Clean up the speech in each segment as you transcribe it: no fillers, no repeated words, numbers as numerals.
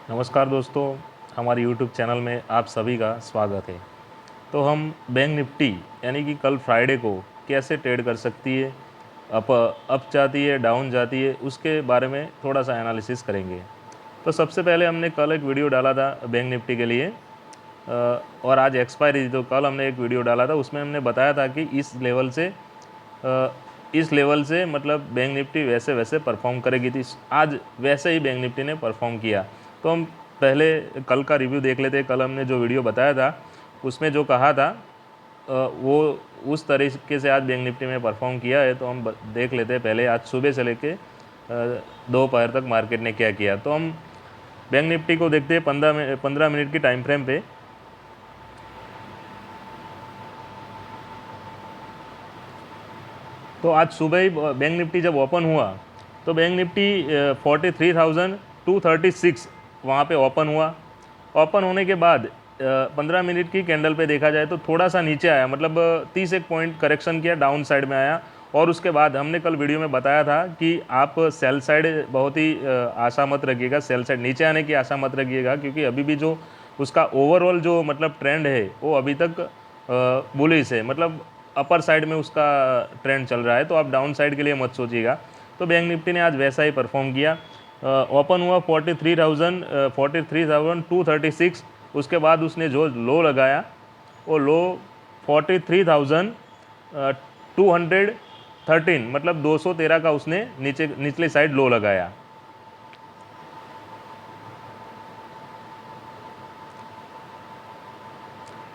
नमस्कार दोस्तों, हमारे यूट्यूब चैनल में आप सभी का स्वागत है। तो हम बैंक निफ्टी यानी कि कल फ्राइडे को कैसे ट्रेड कर सकती है, अप जाती है, डाउन जाती है, उसके बारे में थोड़ा सा एनालिसिस करेंगे। तो सबसे पहले हमने कल एक वीडियो डाला था बैंक निफ्टी के लिए और आज एक्सपायरी थी, तो कल हमने एक वीडियो डाला था, उसमें हमने बताया था कि इस लेवल से मतलब बैंक निफ्टी वैसे वैसे परफॉर्म करेगी थी। आज वैसे ही बैंक निफ्टी ने परफॉर्म किया। तो हम पहले कल का रिव्यू देख लेते हैं। कल हमने जो वीडियो बताया था उसमें जो कहा था वो उस तरीके से आज बैंक निफ्टी में परफॉर्म किया है। तो हम देख लेते हैं पहले आज सुबह से लेके दोपहर तक मार्केट ने क्या किया। तो हम बैंक निफ्टी को देखते हैं 15 मिनट की टाइम फ्रेम पे। तो आज सुबह ही बैंक निफ्टी जब ओपन हुआ तो बैंक निफ्टी 43,236 वहाँ पे ओपन हुआ। ओपन होने के बाद 15 मिनट की कैंडल पे देखा जाए तो थोड़ा सा नीचे आया, मतलब 30 एक पॉइंट करेक्शन किया, डाउन साइड में आया। और उसके बाद हमने कल वीडियो में बताया था कि आप सेल साइड बहुत ही आशा मत रखिएगा, सेल साइड नीचे आने की आशा मत रखिएगा, क्योंकि अभी भी जो उसका ओवरऑल जो मतलब ट्रेंड है वो अभी तक बुलिश है, मतलब अपर साइड में उसका ट्रेंड चल रहा है। तो आप डाउन साइड के लिए मत सोचिएगा। तो बैंक निफ्टी ने आज वैसा ही परफॉर्म किया। ओपन हुआ 43,236। उसके बाद उसने जो लो लगाया वो लो 43,213, मतलब 213 का उसने निचले साइड लो लगाया।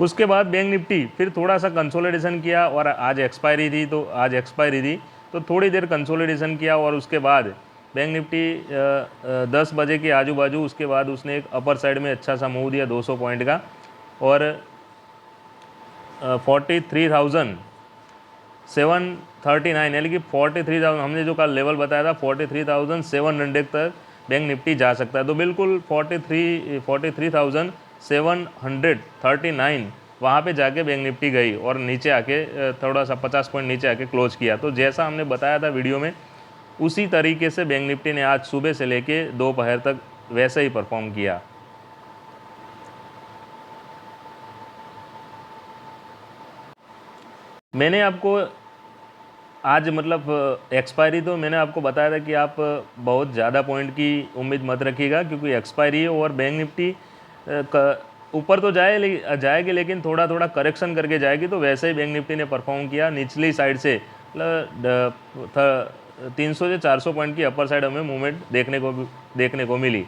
उसके बाद बैंक निफ्टी फिर थोड़ा सा कंसोलिडेशन किया और आज एक्सपायरी थी तो थोड़ी देर कंसोलिडेशन किया। और उसके बाद बैंक निफ्टी 10 बजे के आजू बाजू उसके बाद उसने एक अपर साइड में अच्छा सा मूव दिया 200 पॉइंट का, और 43,739 यानी कि 43,000 हमने जो कल लेवल बताया था 43,700 तक बैंक निफ्टी जा सकता है। तो बिल्कुल 43,739 वहाँ पे जाके बैंक निफ्टी गई और नीचे आके थोड़ा सा 50 पॉइंट नीचे आके क्लोज किया। तो जैसा हमने बताया था वीडियो में उसी तरीके से बैंक निफ्टी ने आज सुबह से लेके दोपहर तक वैसे ही परफॉर्म किया। मैंने आपको आज मतलब एक्सपायरी तो मैंने आपको बताया था कि आप बहुत ज़्यादा पॉइंट की उम्मीद मत रखिएगा, क्योंकि एक्सपायरी है और बैंक निफ्टी ऊपर तो जाएगी, लेकिन थोड़ा थोड़ा करेक्शन करके जाएगी। तो वैसे ही बैंक निफ्टी ने परफॉर्म किया निचली साइड से, मतलब 300 से 400 पॉइंट की अपर साइड हमें मूवमेंट देखने को मिली।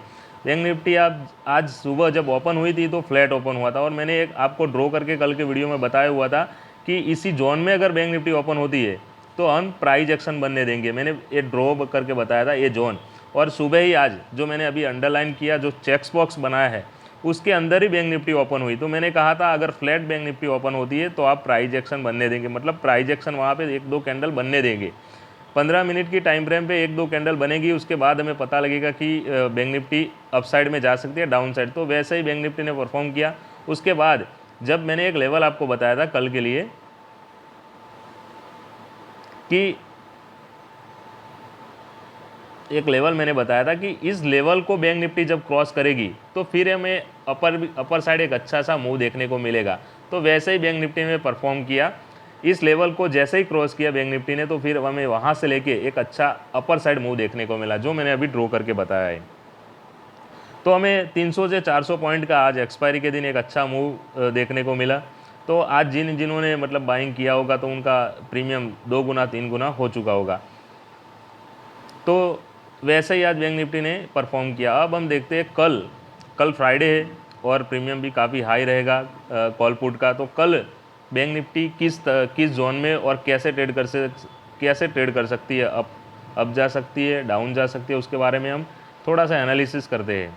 बैंक निफ्टी आज सुबह जब ओपन हुई थी तो फ्लैट ओपन हुआ था, और मैंने एक आपको ड्रॉ करके कल के वीडियो में बताया हुआ था कि इसी जोन में अगर बैंक निफ्टी ओपन होती है तो हम प्राइज एक्शन बनने देंगे। मैंने ये ड्रॉ करके बताया था ये जोन, और सुबह ही आज जो मैंने अभी अंडरलाइन किया जो चेक्स बॉक्स बनाया है उसके अंदर ही बैंक निफ्टी ओपन हुई। तो मैंने कहा था अगर फ्लैट बैंक निफ्टी ओपन होती है तो आप प्राइज एक्शन बनने देंगे, मतलब प्राइज एक्शन वहाँ पे एक दो कैंडल बनने देंगे। 15 मिनट की टाइम फ्रेम पे एक दो कैंडल बनेगी, उसके बाद हमें पता लगेगा कि बैंक निफ्टी अप साइड में जा सकती है डाउन साइड। तो वैसे ही बैंक निफ्टी ने परफॉर्म किया। उसके बाद जब मैंने एक लेवल आपको बताया था कल के लिए कि एक लेवल मैंने बताया था कि इस लेवल को बैंक निफ्टी जब क्रॉस करेगी तो फिर हमें अपर साइड एक अच्छा सा मूव देखने को मिलेगा। तो वैसे ही बैंक निफ्टी ने परफॉर्म किया। इस लेवल को जैसे ही क्रॉस किया बैंक निफ्टी ने तो फिर हमें वहाँ से लेके एक अच्छा अपर साइड मूव देखने को मिला, जो मैंने अभी ड्रॉ करके बताया है। तो हमें 300 से 400 पॉइंट का आज एक्सपायरी के दिन एक अच्छा मूव देखने को मिला। तो आज जिन्होंने मतलब बाइंग किया होगा तो उनका प्रीमियम 2 गुना 3 गुना हो चुका होगा। तो वैसे ही आज बैंक निफ्टी ने परफॉर्म किया। अब हम देखते हैं कल फ्राइडे है और प्रीमियम भी काफ़ी हाई रहेगा कॉल पुट का। तो कल बैंक निफ्टी किस जोन में और कैसे ट्रेड कर सकती है, अप जा सकती है, डाउन जा सकती है, उसके बारे में हम थोड़ा सा एनालिसिस करते हैं।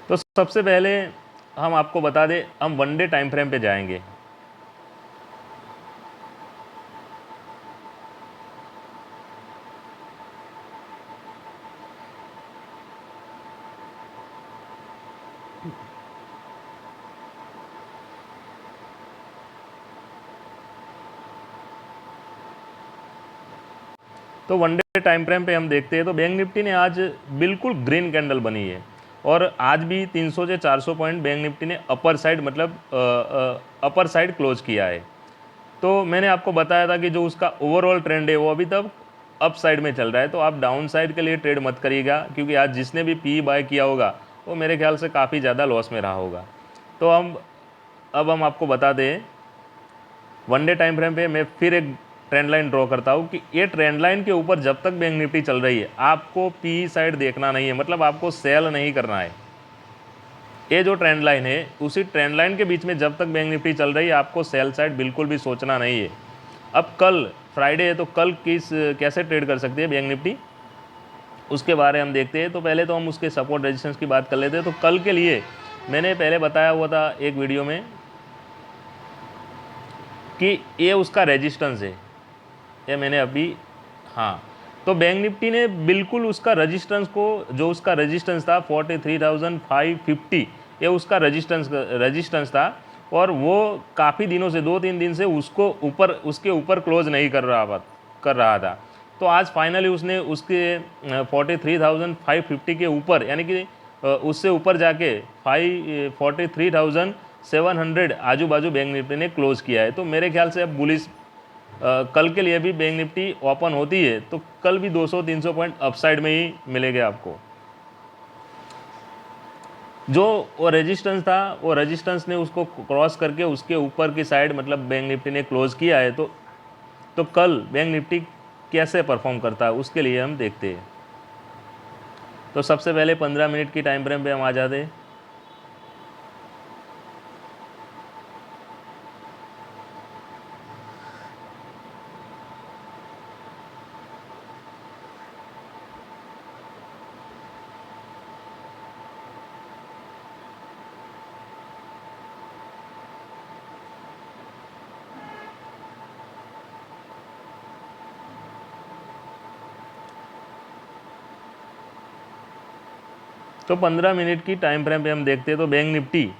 तो सबसे पहले हम आपको बता दें, हम वन डे टाइम फ्रेम पे जाएंगे। तो वन डे टाइम फ्रेम पे हम देखते हैं तो बैंक निफ्टी ने आज बिल्कुल ग्रीन कैंडल बनी है और आज भी 300 से 400 पॉइंट बैंक निफ्टी ने अपर साइड मतलब अपर साइड क्लोज किया है। तो मैंने आपको बताया था कि जो उसका ओवरऑल ट्रेंड है वो अभी तक अप साइड में चल रहा है, तो आप डाउन साइड के लिए ट्रेड मत करिएगा, क्योंकि आज जिसने भी पी बाय किया होगा वो मेरे ख्याल से काफ़ी ज़्यादा लॉस में रहा होगा। तो अब हम आपको बता दें, वन डे टाइम फ्रेम पे मैं फिर एक ट्रेंड लाइन ड्रॉ करता हूँ कि ये ट्रेंड लाइन के ऊपर जब तक बैंक निफ्टी चल रही है आपको पी साइड देखना नहीं है, मतलब आपको सेल नहीं करना है। ये जो ट्रेंड लाइन है उसी ट्रेंड लाइन के बीच में जब तक बैंक निफ्टी चल रही है आपको सेल साइड बिल्कुल भी सोचना नहीं है। अब कल फ्राइडे है तो कल कैसे ट्रेड कर सकती है बैंक निफ्टी, उसके बारे में हम देखते हैं। तो पहले तो हम उसके सपोर्ट रेजिस्टेंस की बात कर लेते हैं। तो कल के लिए मैंने पहले बताया हुआ था एक वीडियो में कि ये उसका रेजिस्टेंस है, ये मैंने अभी, हाँ, तो बैंक निफ्टी ने बिल्कुल उसका रेजिस्टेंस को, जो उसका रेजिस्टेंस था 43,550, ये उसका रेजिस्टेंस था और वो काफ़ी दिनों से 2-3 दिन से उसके ऊपर क्लोज नहीं कर रहा था। तो आज फाइनली उसने उसके 43,550 के ऊपर, यानी कि उससे ऊपर जाके 43,700 आजू बाजू बैंक निफ्टी ने क्लोज किया है। तो मेरे ख्याल से अब बुलिश कल के लिए भी बैंक निफ्टी ओपन होती है तो कल भी 200-300 पॉइंट अपसाइड में ही मिलेंगे आपको। जो वो रेजिस्टेंस था वो रेजिस्टेंस ने उसको क्रॉस करके उसके ऊपर की साइड मतलब बैंक निफ्टी ने क्लोज किया है। तो कल बैंक निफ्टी कैसे परफॉर्म करता है उसके लिए हम देखते हैं। तो सबसे पहले 15 मिनट की टाइम फ्रेम पे हम आ जाते हैं। तो 15 मिनट की टाइम फ्रेम पे हम देखते हैं तो बैंक निफ्टी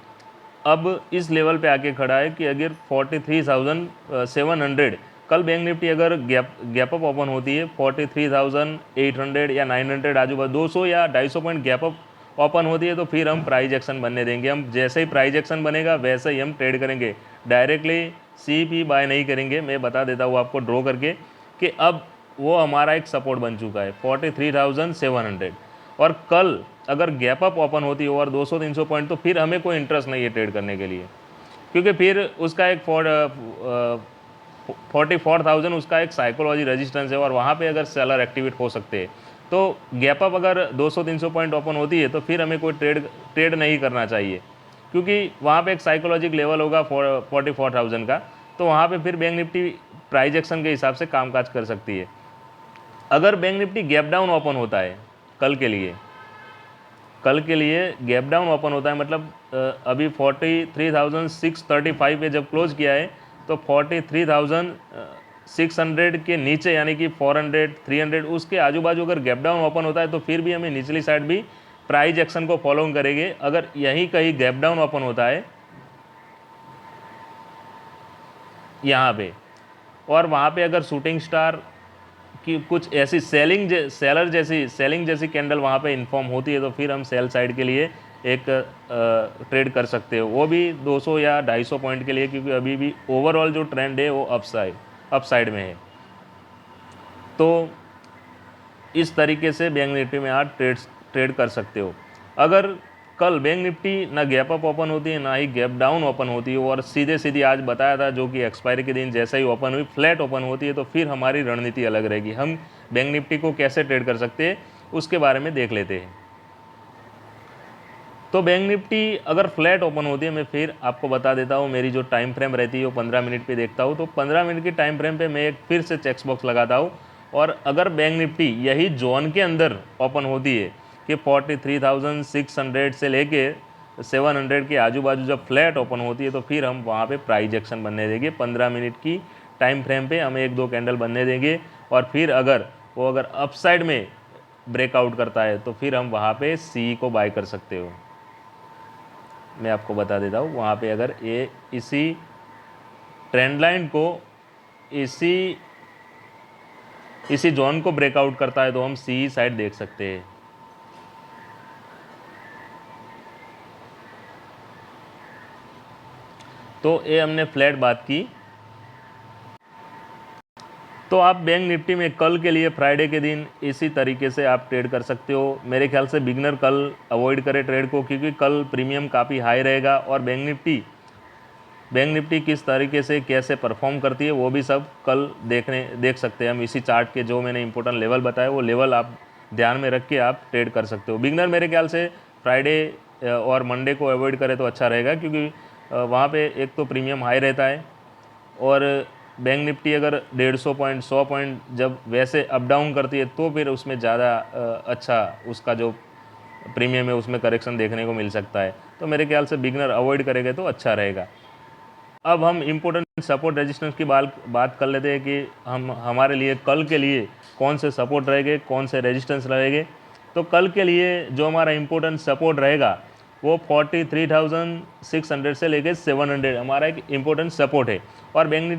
अब इस लेवल पे आके खड़ा है कि अगर 43,700, कल बैंक निफ्टी अगर गैप अप ओपन होती है 43,800 या 900 आजू बाजू 200 या 250 पॉइंट गैप अप ओपन होती है तो फिर हम प्राइस एक्शन बनने देंगे। हम जैसे ही प्राइस एक्शन बनेगा वैसे ही हम ट्रेड करेंगे, डायरेक्टली सी पी बाय नहीं करेंगे। मैं बता देता हूँ आपको ड्रॉ करके कि अब वो हमारा एक सपोर्ट बन चुका है 43,700, और कल अगर गैप अप ओपन होती है और 200-300 पॉइंट तो फिर हमें कोई इंटरेस्ट नहीं है ट्रेड करने के लिए, क्योंकि फिर उसका एक 44,000 उसका एक साइकोलॉजी रेजिस्टेंस है और वहाँ पे अगर सेलर एक्टिवेट हो सकते हैं। तो गैप अप अगर 200-300 पॉइंट ओपन होती है तो फिर हमें कोई ट्रेड नहीं करना चाहिए, क्योंकि वहाँ पे एक साइकोलॉजिक लेवल होगा 44,000 का। तो वहाँ पे फिर बैंक निफ्टी प्राइस एक्शन के हिसाब से कामकाज कर सकती है। अगर bank Nifty gap down open होता है कल के लिए गैप डाउन ओपन होता है, मतलब अभी 43,635 पे जब क्लोज किया है तो 43,600 के नीचे यानी कि 400 300 उसके आजू बाजू अगर गैप डाउन ओपन होता है तो फिर भी हमें निचली साइड भी प्राइस एक्शन को फॉलो करेंगे। अगर यहीं कहीं गैप डाउन ओपन होता है यहाँ पे और वहाँ पे अगर शूटिंग स्टार कि कुछ ऐसी सेलिंग जैसी कैंडल वहाँ पे इन्फॉर्म होती है तो फिर हम सेल साइड के लिए एक ट्रेड कर सकते हो, वो भी 200 या 250 पॉइंट के लिए, क्योंकि अभी भी ओवरऑल जो ट्रेंड है वो अपसाइड में है। तो इस तरीके से बैंक निफ्टी में आप ट्रेड कर सकते हो। अगर कल बैंक निफ्टी ना गैप अप ओपन होती है ना ही गैप डाउन ओपन होती है और सीधी आज बताया था जो कि एक्सपायरी के दिन जैसा ही ओपन हुई फ्लैट ओपन होती है तो फिर हमारी रणनीति अलग रहेगी। हम बैंक निफ्टी को कैसे ट्रेड कर सकते हैं उसके बारे में देख लेते हैं। तो बैंक निफ्टी अगर फ्लैट ओपन होती है, मैं फिर आपको बता देता हूँ मेरी जो टाइम फ्रेम रहती है वो 15 मिनट पे देखता हूँ। तो 15 मिनट की टाइम फ्रेम पे मैं एक फिर से चेक्स बॉक्स लगाता हूँ और अगर बैंक निफ्टी यही जोन के अंदर ओपन होती है कि 43,600 से लेके 700 के आजू बाजू जब फ्लैट ओपन होती है तो फिर हम वहाँ पे प्राइस एक्शन बनने देंगे। 15 मिनट की टाइम फ्रेम पे हम 1-2 कैंडल बनने देंगे और फिर अगर अपसाइड में ब्रेकआउट करता है तो फिर हम वहाँ पे सी को बाय कर सकते हो। मैं आपको बता देता हूँ वहाँ पे अगर ये इसी ट्रेंड लाइन को इसी इसी जोन को ब्रेकआउट करता है तो हम सी साइड देख सकते हैं। तो ये हमने फ्लैट बात की। तो आप बैंक निफ्टी में कल के लिए फ्राइडे के दिन इसी तरीके से आप ट्रेड कर सकते हो। मेरे ख्याल से बिगनर कल अवॉइड करे ट्रेड को, क्योंकि कल प्रीमियम काफ़ी हाई रहेगा और बैंक निफ्टी किस तरीके से कैसे परफॉर्म करती है वो भी सब कल देख सकते हैं हम। इसी चार्ट के जो मैंने इंपॉर्टेंट लेवल बताए वो लेवल आप ध्यान में रख के आप ट्रेड कर सकते हो। बिगनर मेरे ख्याल से फ्राइडे और मंडे को अवॉइड करे तो अच्छा रहेगा, क्योंकि वहाँ पे एक तो प्रीमियम हाई रहता है और बैंक निफ्टी अगर 150 पॉइंट 100 पॉइंट जब वैसे अप डाउन करती है तो फिर उसमें ज़्यादा अच्छा उसका जो प्रीमियम है उसमें करेक्शन देखने को मिल सकता है। तो मेरे ख्याल से बिगनर अवॉइड करेंगे तो अच्छा रहेगा। अब हम इम्पोर्टेंट सपोर्ट रेजिस्टेंस की बात कर लेते हैं कि हम हमारे लिए कल के लिए कौन से सपोर्ट रहेंगे, कौन से रेजिस्टेंस रहेंगे। तो कल के लिए जो हमारा इम्पोर्टेंट सपोर्ट रहेगा वो 43,600 से लेके 700 हमारा एक इम्पोर्टेंट सपोर्ट है। और बैंक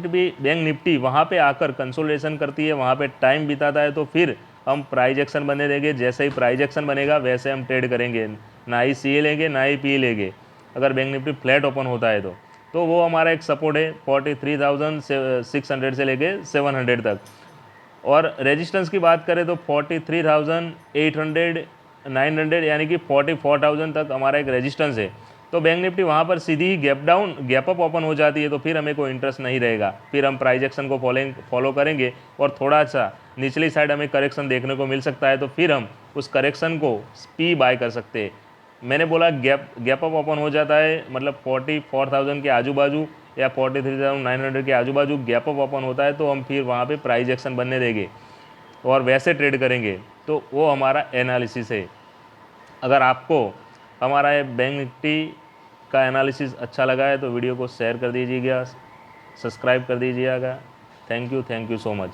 निफ्टी वहाँ पे आकर कंसोलिडेशन करती है, वहाँ पे टाइम बिताता है, तो फिर हम प्राइज एक्शन बने देंगे। जैसे ही प्राइज एक्शन बनेगा वैसे हम ट्रेड करेंगे, ना ही सी लेंगे ना ही पी लेंगे। अगर बैंक निफ्टी फ्लैट ओपन होता है तो वो हमारा एक सपोर्ट है 43,600 से लेके 700 तक। और रेजिस्टेंस की बात करें तो 43,800 900 यानी कि 44,000 तक हमारा एक रेजिस्टेंस है। तो बैंक निफ्टी वहाँ पर सीधी ही गैप अप ओपन हो जाती है तो फिर हमें कोई इंटरेस्ट नहीं रहेगा, फिर हम प्राइस एक्शन को फॉलो करेंगे और थोड़ा सा निचली साइड हमें करेक्शन देखने को मिल सकता है, तो फिर हम उस करेक्शन को पी बाय कर सकते हैं। मैंने बोला गैप अप ओपन हो जाता है मतलब 44,000 के आजू बाजू या 43,900 के आजू बाजू गैप अप ओपन होता है तो हम फिर वहाँ पे प्राइस एक्शन बनने देंगे और वैसे ट्रेड करेंगे। तो वो हमारा एनालिसिस है। अगर आपको हमारा ये बैंक निफ्टी का एनालिसिस अच्छा लगा है तो वीडियो को शेयर कर दीजिएगा, सब्सक्राइब कर दीजिएगा। Thank you so much.